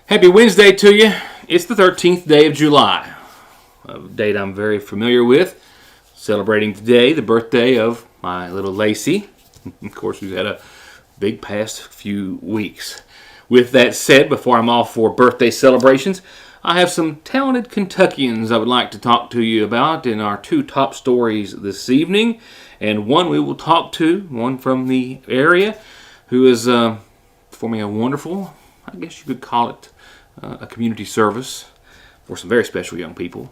Happy Wednesday to you. It's the 13th day of July, a date I'm very familiar with. Celebrating today the birthday of my little Lacey. Of course, we've had a big past few weeks. With that said, before I'm off for birthday celebrations, I have some talented Kentuckians I would like to talk to you about in our two top stories this evening. And one we will talk to, one from the area, who is performing a wonderful, I guess you could call it, a community service for some very special young people.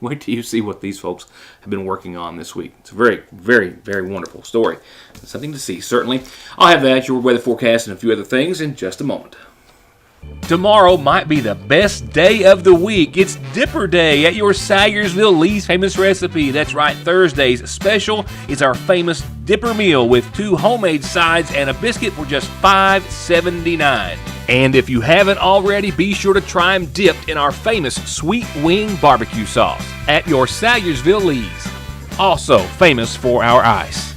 Wait till you see what these folks have been working on this week. It's a very, very, very wonderful story. It's something to see, certainly. I'll have that, your weather forecast, and a few other things in just a moment. Tomorrow might be the best day of the week. It's Dipper Day at your Sayersville Lee's Famous Recipe. That's right, Thursday's special is our famous Dipper meal with 2 homemade sides and a biscuit for just $5.79. And if you haven't already, be sure to try them dipped in our famous Sweet Wing Barbecue Sauce at your Sayersville Lee's. Also famous for our ice.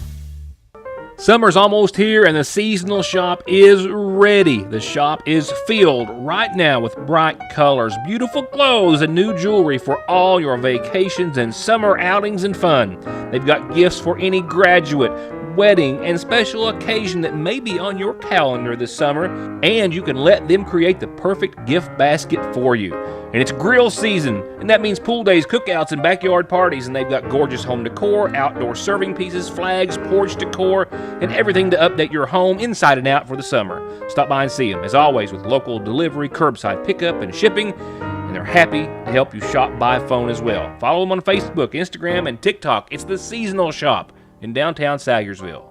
Summer's almost here and the seasonal shop is ready. The shop is filled right now with bright colors, beautiful clothes, and new jewelry for all your vacations and summer outings and fun. They've got gifts for any graduate, wedding, and special occasion that may be on your calendar this summer, and you can let them create the perfect gift basket for you. And it's grill season, and that means pool days, cookouts, and backyard parties, and they've got gorgeous home decor, outdoor serving pieces, flags, porch decor, and everything to update your home inside and out for the summer. Stop by and see them, as always, with local delivery, curbside pickup, and shipping, and they're happy to help you shop by phone as well. Follow them on Facebook, Instagram, and TikTok. It's the Seasonal Shop in downtown Sayersville.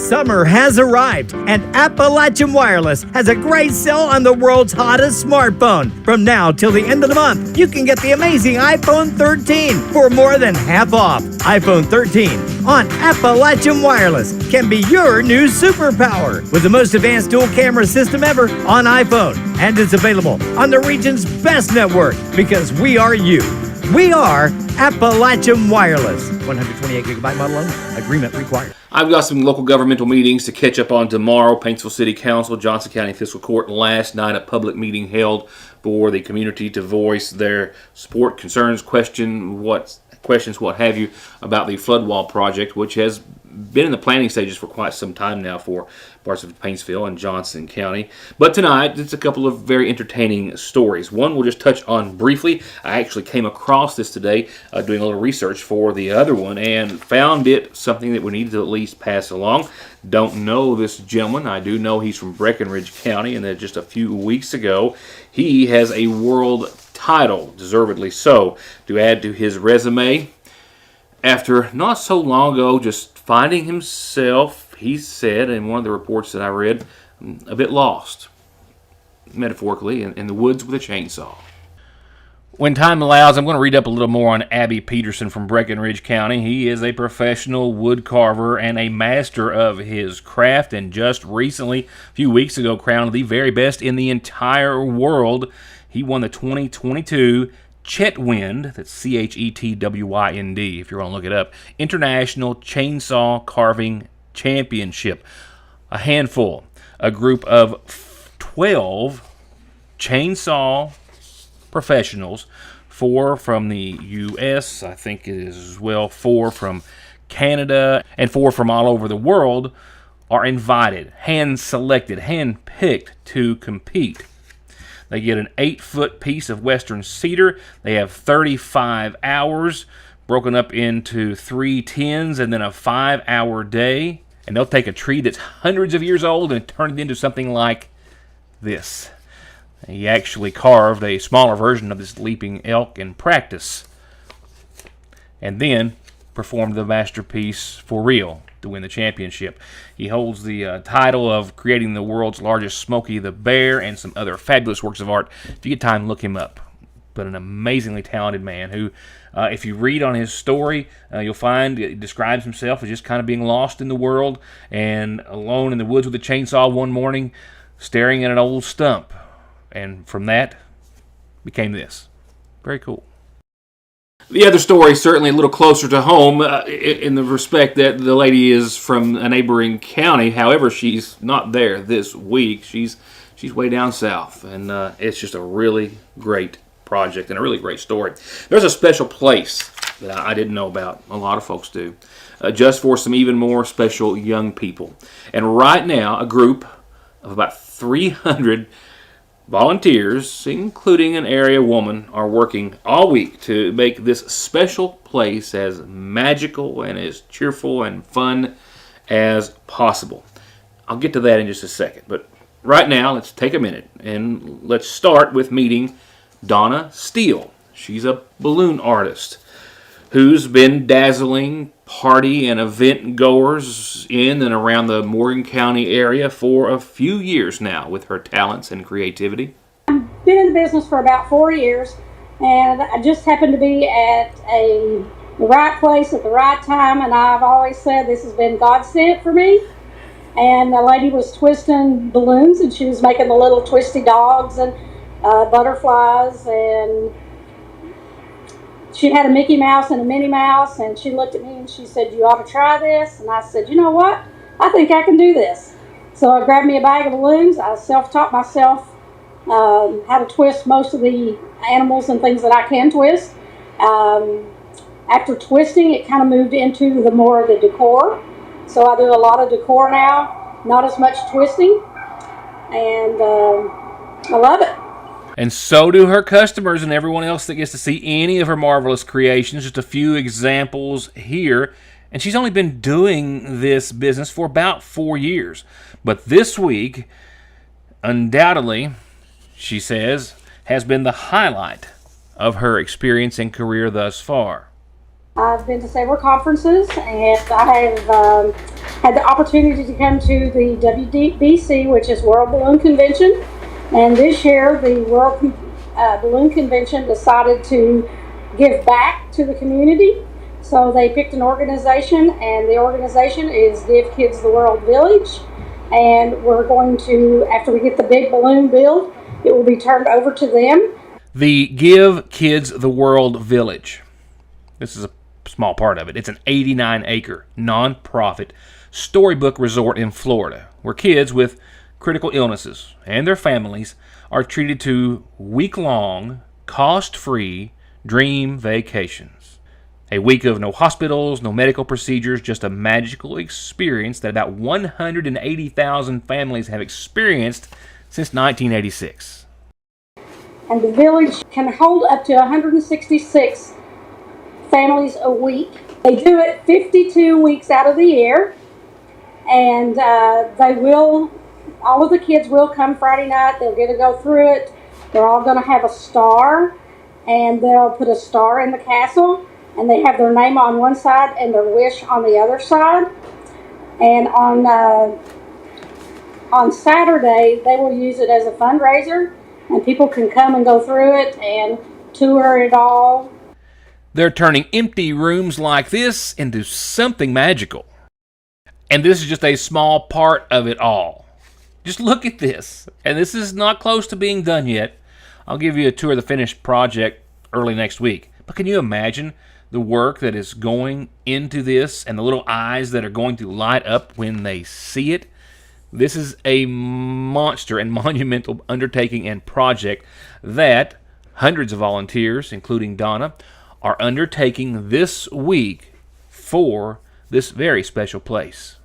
Summer has arrived, and Appalachian Wireless has a great sale on the world's hottest smartphone. From now till the end of the month, you can get the amazing iPhone 13 for more than half off. iPhone 13 on Appalachian Wireless can be your new superpower with the most advanced dual camera system ever on iPhone. And it's available on the region's best network because we are you. We are Appalachian Wireless. 128 gigabyte model only. Agreement required. I've got some local governmental meetings to catch up on tomorrow. Paintsville City Council, Johnson County Fiscal Court. Last night, a public meeting held for the community to voice their support, concerns, questions, what have you, about the flood wall project, which has been in the planning stages for quite some time now for parts of Paintsville and Johnson County. But tonight, it's a couple of very entertaining stories. One we'll just touch on briefly. I actually came across this today doing a little research for the other one and found it something that we need to at least pass along. Don't know this gentleman. I do know he's from Breckenridge County, and that just a few weeks ago, he has a world title, deservedly so, to add to his resume. After not so long ago just finding himself, he said in one of the reports that I read, a bit lost, metaphorically, in the woods with a chainsaw. When time allows, I'm going to read up a little more on Abby Peterson from Breckenridge County. He is a professional wood carver and a master of his craft, and just recently, a few weeks ago, crowned the very best in the entire world. He won the 2022 Chetwynd, that's Chetwynd, if you want to look it up, International Chainsaw Carving Championship. A group of 12 chainsaw professionals, 4 from the U.S., I think it is as well, 4 from Canada, and 4 from all over the world, are invited, hand-selected, hand-picked to compete. They get an 8-foot piece of western cedar. They have 35 hours broken up into 3 tens and then a 5-hour day. And they'll take a tree that's hundreds of years old and turn it into something like this. He actually carved a smaller version of this leaping elk in practice, and then performed the masterpiece for real to win the championship. He holds the title of creating the world's largest Smokey the Bear and some other fabulous works of art. If you get time, look him up. But an amazingly talented man who, if you read on his story, you'll find he describes himself as just kind of being lost in the world and alone in the woods with a chainsaw one morning, staring at an old stump. And from that, became this. Very cool. The other story, certainly a little closer to home, in the respect that the lady is from a neighboring county. However, she's not there this week. She's She's way down south, and it's just a really great project and a really great story. There's a special place that I didn't know about. A lot of folks do. Just for some even more special young people. And right now, a group of about 300 volunteers, including an area woman, are working all week to make this special place as magical and as cheerful and fun as possible. I'll get to that in just a second. But right now, let's take a minute and let's start with meeting Donna Steele. She's a balloon artist who's been dazzling party and event goers in and around the Morgan County area for a few years now with her talents and creativity. I've been in the business for about 4 years, and I just happened to be at the right place at the right time, and I've always said this has been God sent for me. And the lady was twisting balloons, and she was making the little twisty dogs and butterflies, and she had a Mickey Mouse and a Minnie Mouse, and she looked at me and she said, "You ought to try this." And I said, "You know what? I think I can do this." So I grabbed me a bag of balloons. I self-taught myself how to twist most of the animals and things that I can twist. After twisting, it kind of moved into the more of the decor. So I do a lot of decor now, not as much twisting, and I love it. And so do her customers and everyone else that gets to see any of her marvelous creations. Just a few examples here. And she's only been doing this business for about 4 years. But this week, undoubtedly, she says, has been the highlight of her experience and career thus far. I've been to several conferences, and I have had the opportunity to come to the WBC, which is World Balloon Convention. And this year, the World Balloon Convention decided to give back to the community. So they picked an organization, and the organization is Give Kids the World Village. And we're going to, after we get the big balloon build, it will be turned over to them. The Give Kids the World Village. This is a small part of it. It's an 89-acre non-profit storybook resort in Florida where kids with critical illnesses and their families are treated to week-long, cost-free dream vacations. A week of no hospitals, no medical procedures, just a magical experience that about 180,000 families have experienced since 1986. And the village can hold up to 166 families a week. They do it 52 weeks out of the year, and all of the kids will come Friday night. They'll get to go through it. They're all going to have a star, and they'll put a star in the castle, and they have their name on one side and their wish on the other side. And on Saturday, they will use it as a fundraiser, and people can come and go through it and tour it all. They're turning empty rooms like this into something magical. And this is just a small part of it all. Just look at this. And this is not close to being done yet. I'll give you a tour of the finished project early next week. But can you imagine the work that is going into this and the little eyes that are going to light up when they see it? This is a monster and monumental undertaking and project that hundreds of volunteers, including Donna, are undertaking this week for this very special place.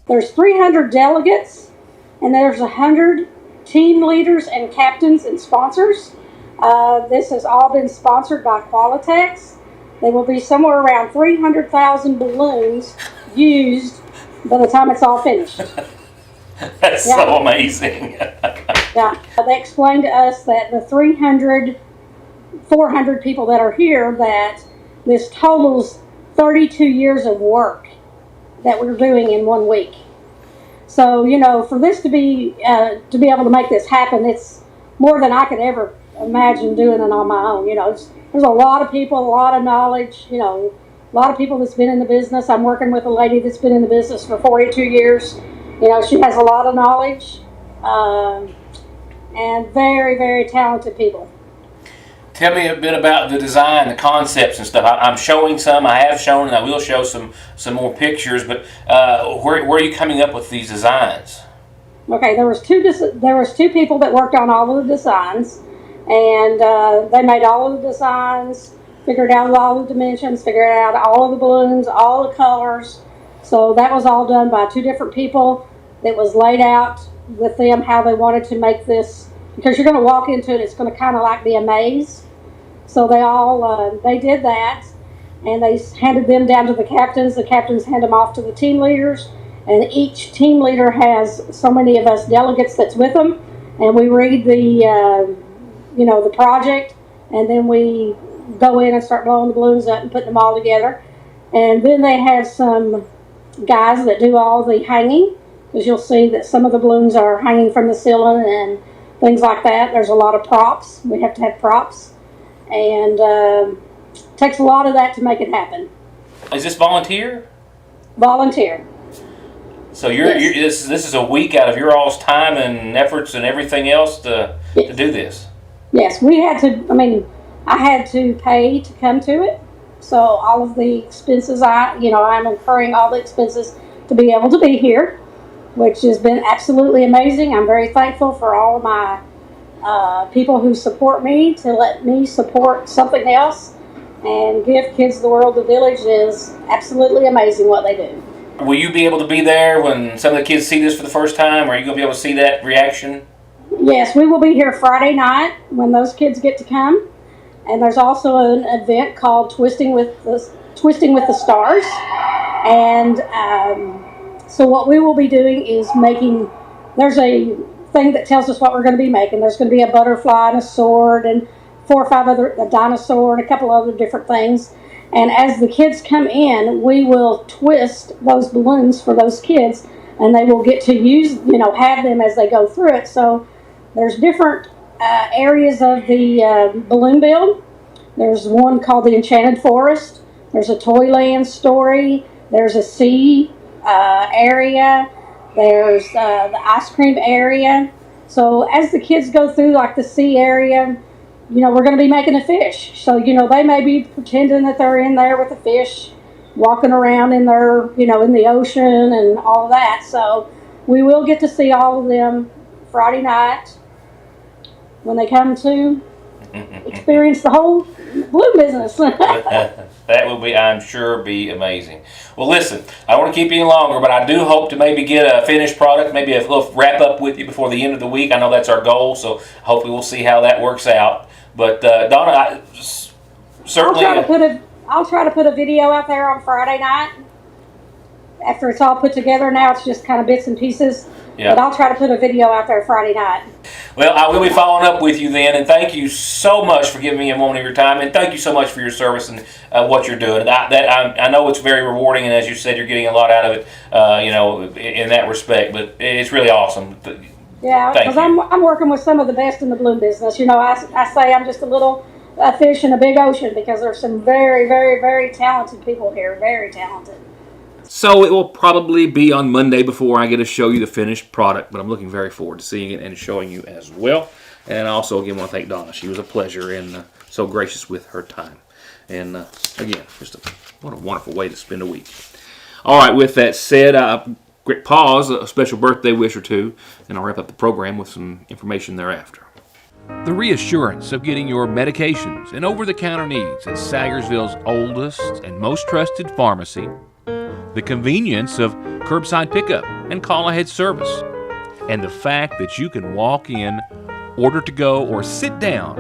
There's 300 delegates, and there's 100 team leaders and captains and sponsors. This has all been sponsored by Qualitex. There will be somewhere around 300,000 balloons used by the time it's all finished. That's so amazing. Yeah, they explained to us that the 400 people that are here, that this totals 32 years of work that we're doing in 1 week. So, for this to be able to make this happen, it's more than I could ever imagine doing it on my own. There's a lot of people, a lot of knowledge, a lot of people that's been in the business. I'm working with a lady that's been in the business for 42 years. She has a lot of knowledge, and very, very talented people. Tell me a bit about the design, the concepts and stuff. I'm showing some, I have shown, and I will show some more pictures, but where are you coming up with these designs? Okay, there was two people that worked on all of the designs, and they made all of the designs, figured out all the dimensions, figured out all of the balloons, all the colors. So that was all done by two different people. It was laid out with them how they wanted to make this, because you're going to walk into it, it's going to kind of like be a maze. So they did that, and they handed them down to the captains. The captains hand them off to the team leaders, and each team leader has so many of us delegates that's with them, and we read the project, and then we go in and start blowing the balloons up and putting them all together. And then they have some guys that do all the hanging, because you'll see that some of the balloons are hanging from the ceiling and things like that. There's a lot of props. We have to have props, and it takes a lot of that to make it happen. Is this volunteer? Volunteer. So this is a week out of your all's time and efforts and everything else to do this. Yes, I had to pay to come to it. So all of the expenses, I'm incurring all the expenses to be able to be here, which has been absolutely amazing. I'm very thankful for all of my people who support me, to let me support something else and give Kids of the World the Village is absolutely amazing what they do. Will you be able to be there when some of the kids see this for the first time? Are you going to be able to see that reaction? Yes, we will be here Friday night when those kids get to come. And there's also an event called Twisting with the Stars. And so what we will be doing is there's a thing that tells us what we're going to be making. There's going to be a butterfly and a sword and 4 or 5 a dinosaur and a couple other different things. And as the kids come in, we will twist those balloons for those kids, and they will get to have them as they go through it. So there's different areas of the balloon build. There's one called the Enchanted Forest. There's a Toyland story. There's a sea area. There's the ice cream area. So as the kids go through like the sea area, we're going to be making a fish. So, they may be pretending that they're in there with a fish, walking around in there, in the ocean and all of that. So we will get to see all of them Friday night when they come to experience the whole balloon business. That will be, I'm sure, be amazing. Well, listen, I don't want to keep you any longer, but I do hope to maybe get a finished product, maybe a little wrap up with you before the end of the week. I know that's our goal, so hopefully we'll see how that works out. But Donna, certainly I'll try to put a video out there on Friday night. After it's all put together, now it's just kind of bits and pieces. Yeah. But I'll try to put a video out there Friday night. Well, I will be following up with you then, and thank you so much for giving me a moment of your time, and thank you so much for your service and what you're doing. I know it's very rewarding, and as you said, you're getting a lot out of it, in that respect. But it's really awesome. Yeah, because I'm working with some of the best in the balloon business. I say I'm just a little fish in a big ocean, because there's some very, very, very talented people here, very talented. So it will probably be on Monday before I get to show you the finished product, but I'm looking very forward to seeing it and showing you as well. And I also, again, want to thank Donna. She was a pleasure and so gracious with her time. And again, what a wonderful way to spend a week. All right, with that said, quick pause, a special birthday wish or two, and I'll wrap up the program with some information thereafter. The reassurance of getting your medications and over-the-counter needs at Sagersville's oldest and most trusted pharmacy, the convenience of curbside pickup and call-ahead service, and the fact that you can walk in, order to go, or sit down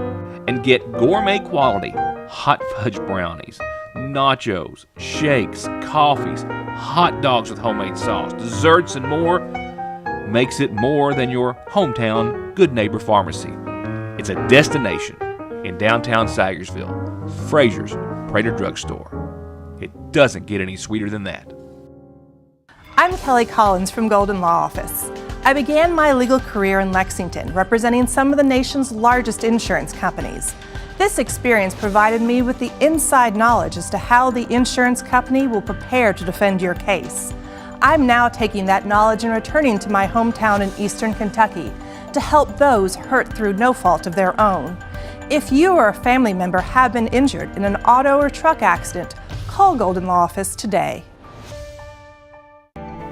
and get gourmet quality hot fudge brownies, nachos, shakes, coffees, hot dogs with homemade sauce, desserts, and more makes it more than your hometown Good Neighbor Pharmacy. It's a destination in downtown Sagersville, Frazier's Prater Drugstore. It doesn't get any sweeter than that. I'm Kelly Collins from Golden Law Office. I began my legal career in Lexington, representing some of the nation's largest insurance companies. This experience provided me with the inside knowledge as to how the insurance company will prepare to defend your case. I'm now taking that knowledge and returning to my hometown in Eastern Kentucky to help those hurt through no fault of their own. If you or a family member have been injured in an auto or truck accident, call Golden Law Office today.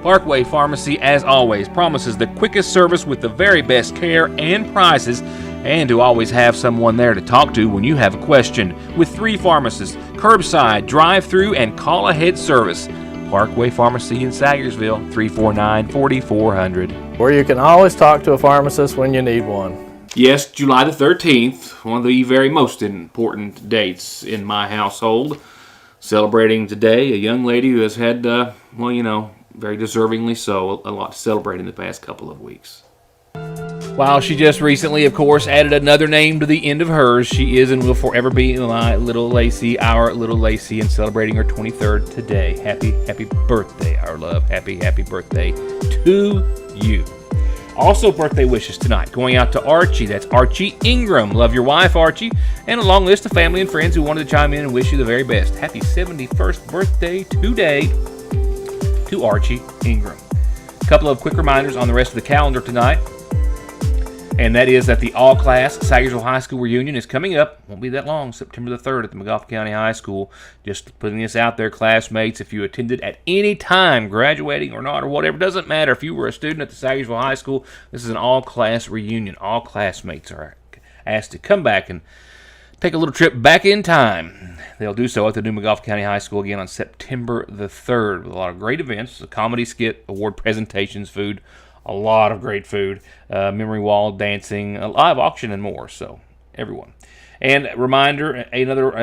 Parkway Pharmacy, as always, promises the quickest service with the very best care and prices, and to always have someone there to talk to when you have a question. With 3 pharmacists, curbside, drive-through, and call-ahead service. Parkway Pharmacy in Sagersville, 349-4400. Where you can always talk to a pharmacist when you need one. Yes, July the 13th, one of the very most important dates in my household. Celebrating today, a young lady who has had, very deservingly so, a lot to celebrate in the past couple of weeks. While she just recently, of course, added another name to the end of hers, she is and will forever be my little Lacey, our little Lacey, and celebrating her 23rd today. Happy birthday, our love. Happy birthday to you. Also, birthday wishes tonight going out to Archie. That's Archie Ingram. Love your wife, Archie. And a long list of family and friends who wanted to chime in and wish you the very best. Happy 71st birthday today to Archie Ingram. A couple of quick reminders on the rest of the calendar tonight. And that is that the all-class Sagersville High School reunion is coming up. Won't be that long, September the 3rd at the McGoffin County High School. Just putting this out there, classmates, if you attended at any time, graduating or not or whatever, doesn't matter. If you were a student at the Sagersville High School, this is an all-class reunion. All classmates are asked to come back and take a little trip back in time. They'll do so at the new McGoffin County High School again on September the 3rd with a lot of great events, a comedy skit, award presentations, food, a lot of great food, memory wall, dancing, a live auction, and more. So, everyone. And a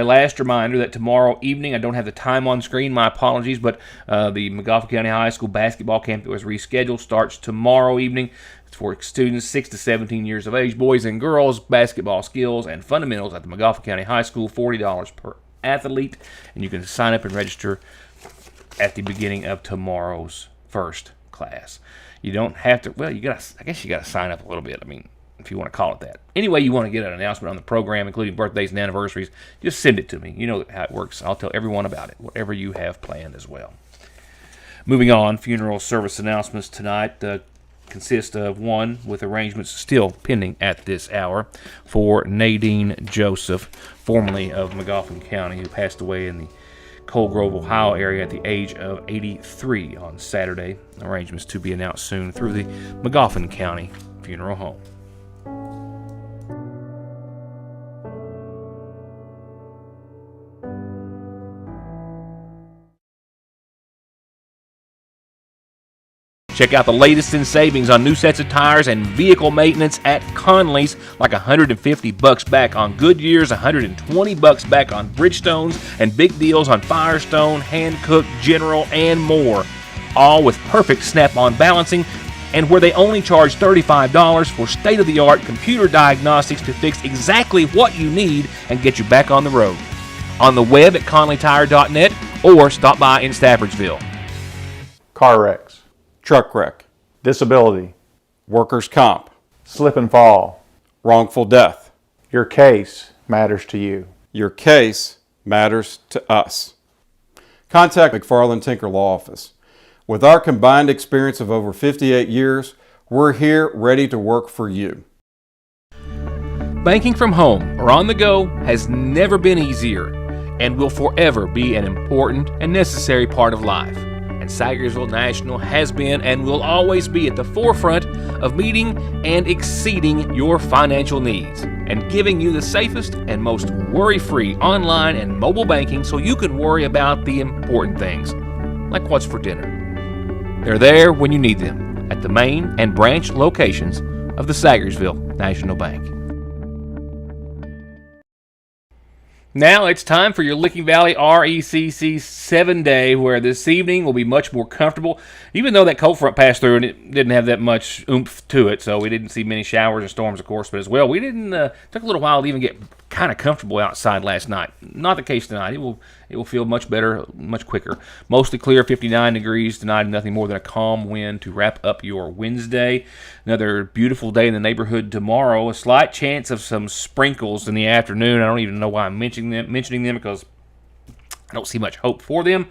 last reminder that tomorrow evening, I don't have the time on screen, my apologies, but the McGoffin County High School basketball camp was rescheduled, starts tomorrow evening. It's for students 6 to 17 years of age, boys and girls, basketball skills and fundamentals at the McGoffin County High School, $40 per athlete, and you can sign up and register at the beginning of tomorrow's first class. You don't have to, I guess you got to sign up a little bit, if you want to call it that. Anyway, you want to get an announcement on the program, including birthdays and anniversaries, just send it to me. You know how it works. I'll tell everyone about it, whatever you have planned as well. Moving on, funeral service announcements tonight consist of one with arrangements still pending at this hour for Nadine Joseph, formerly of McGoffin County, who passed away in the Coal Grove, Ohio area at the age of 83 on Saturday. Arrangements to be announced soon through the McGoffin County Funeral Home. Check out the latest in savings on new sets of tires and vehicle maintenance at Conley's, like $150 back on Goodyears, $120 back on Bridgestones, and big deals on Firestone, Hankook, General, and more. All with perfect snap-on balancing, and where they only charge $35 for state-of-the-art computer diagnostics to fix exactly what you need and get you back on the road. On the web at conleytire.net or stop by in Staffordsville. Car wrecks, truck wreck, disability, workers' comp, slip and fall, wrongful death. Your case matters to you. Your case matters to us. Contact McFarland Tinker Law Office. With our combined experience of over 58 years, we're here ready to work for you. Banking from home or on the go has never been easier and will forever be an important and necessary part of life. And Sagersville National has been and will always be at the forefront of meeting and exceeding your financial needs and giving you the safest and most worry-free online and mobile banking so you can worry about the important things, like what's for dinner. They're there when you need them at the main and branch locations of the Sagersville National Bank. Now it's time for your Licking Valley RECC 7-day, where this evening will be much more comfortable, even though that cold front passed through and it didn't have that much oomph to it, so we didn't see many showers and storms, of course, but as well, we didn't, took a little while to even get kind of comfortable outside last night. Not the case tonight. It will feel much better, much quicker. Mostly clear, 59 degrees tonight, nothing more than a calm wind to wrap up your Wednesday. Another beautiful day in the neighborhood tomorrow. A slight chance of some sprinkles in the afternoon. I don't even know why I'm mentioning them because I don't see much hope for them,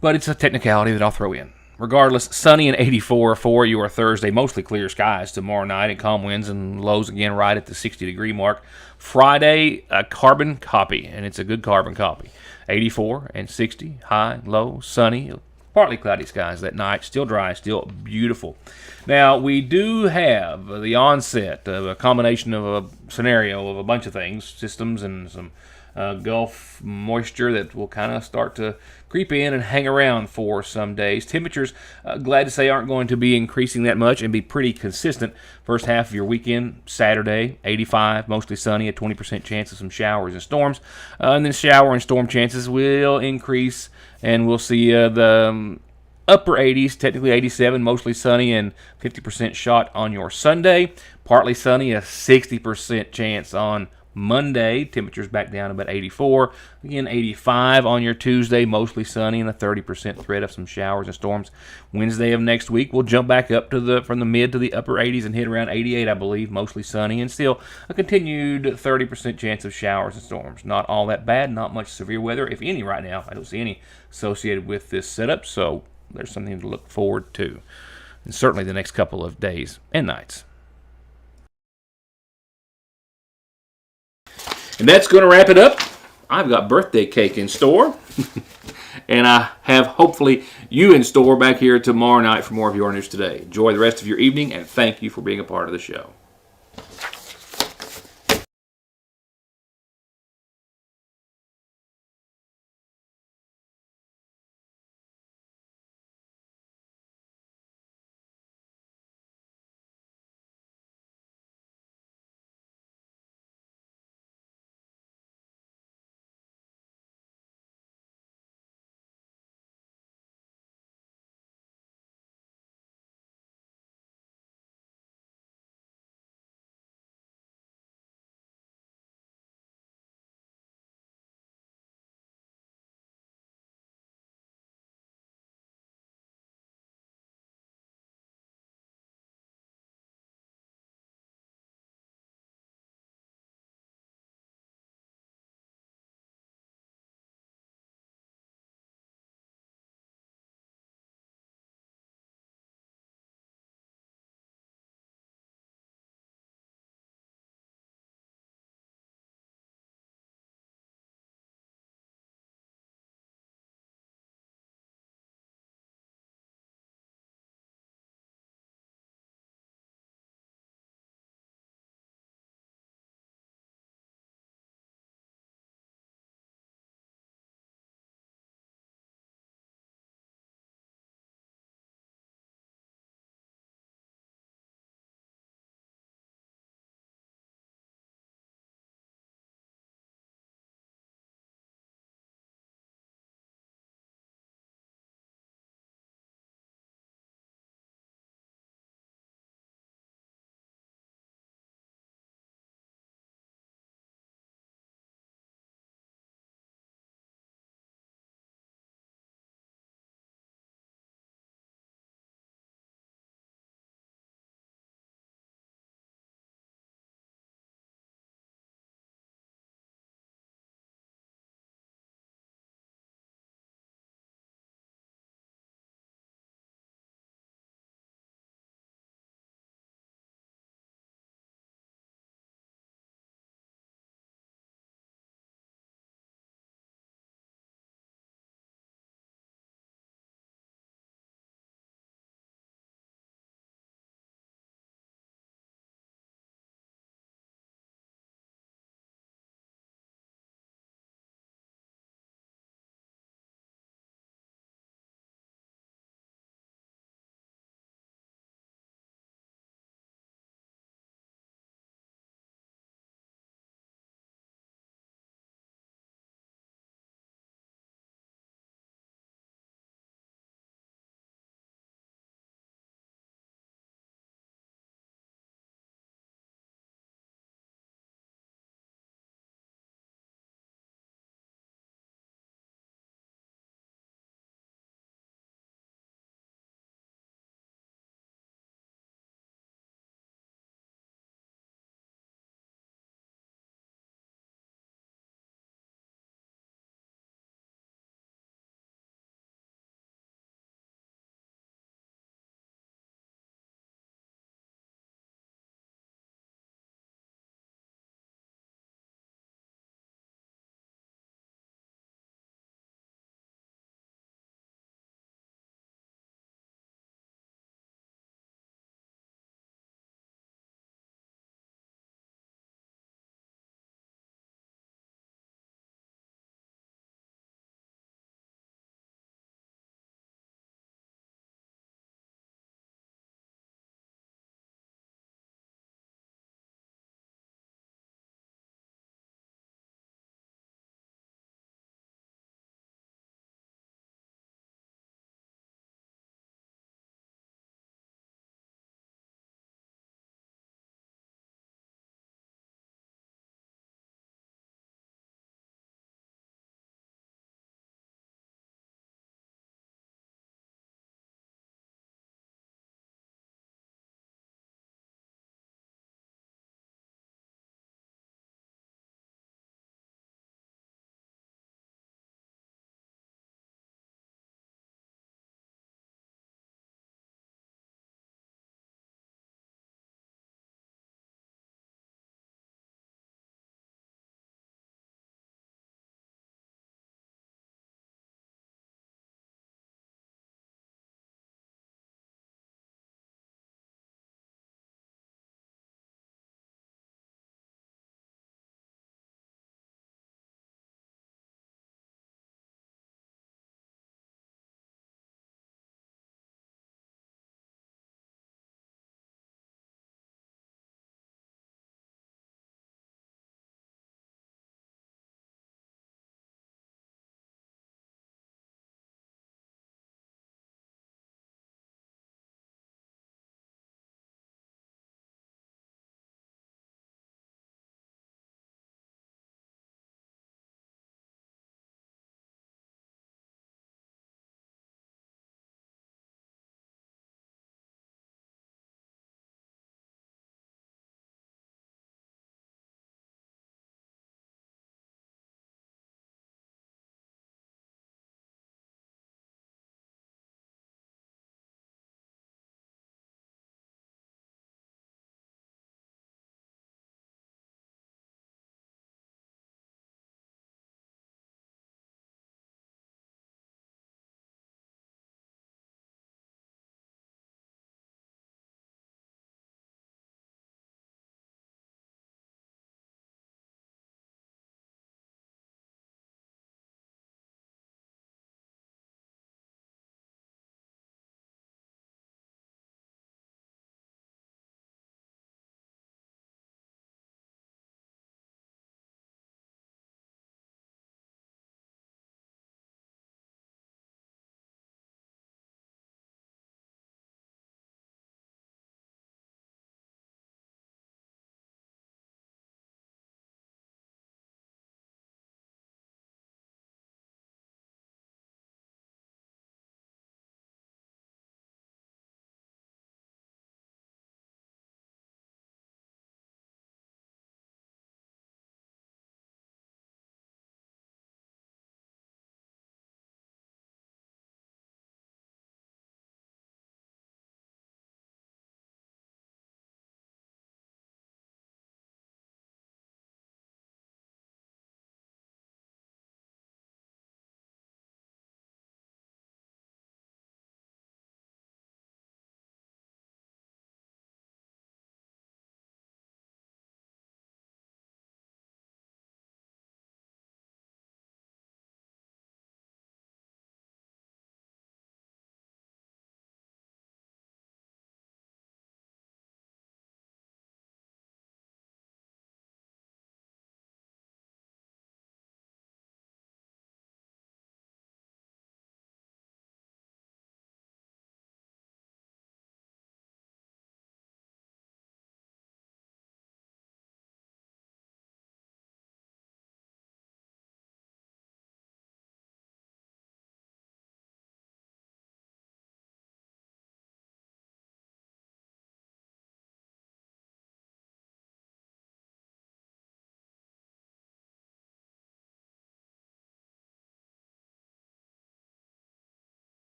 but it's a technicality that I'll throw in. Regardless, sunny and 84 for your Thursday. Mostly clear skies tomorrow night and calm winds and lows again right at the 60-degree mark. Friday, a carbon copy, and it's a good carbon copy. 84 and 60, high, low, sunny. partly cloudy skies that night. Still dry, still beautiful. Now, we do have the onset of a combination of a scenario of a bunch of things, systems and some Gulf moisture that will kind of start to creep in and hang around for some days. Temperatures, glad to say, aren't going to be increasing that much and be pretty consistent. First half of your weekend, Saturday, 85, mostly sunny, a 20% chance of some showers and storms. And then shower and storm chances will increase, and we'll see the upper 80s, technically 87, mostly sunny, and 50% shot on your Sunday. Partly sunny, a 60% chance on Monday. Temperatures back down about 84. Again, 85 on your Tuesday, mostly sunny, and a 30% threat of some showers and storms. Wednesday of next week, we'll jump back up to from the mid to the upper 80s and hit around 88, I believe, mostly sunny, and still a continued 30% chance of showers and storms. Not all that bad, not much severe weather, if any, right now. I don't see any associated with this setup, so there's something to look forward to, and certainly the next couple of days and nights. And that's going to wrap it up. I've got birthday cake in store. And I have, hopefully, you in store back here tomorrow night for more of Your News Today. Enjoy the rest of your evening, and thank you for being a part of the show.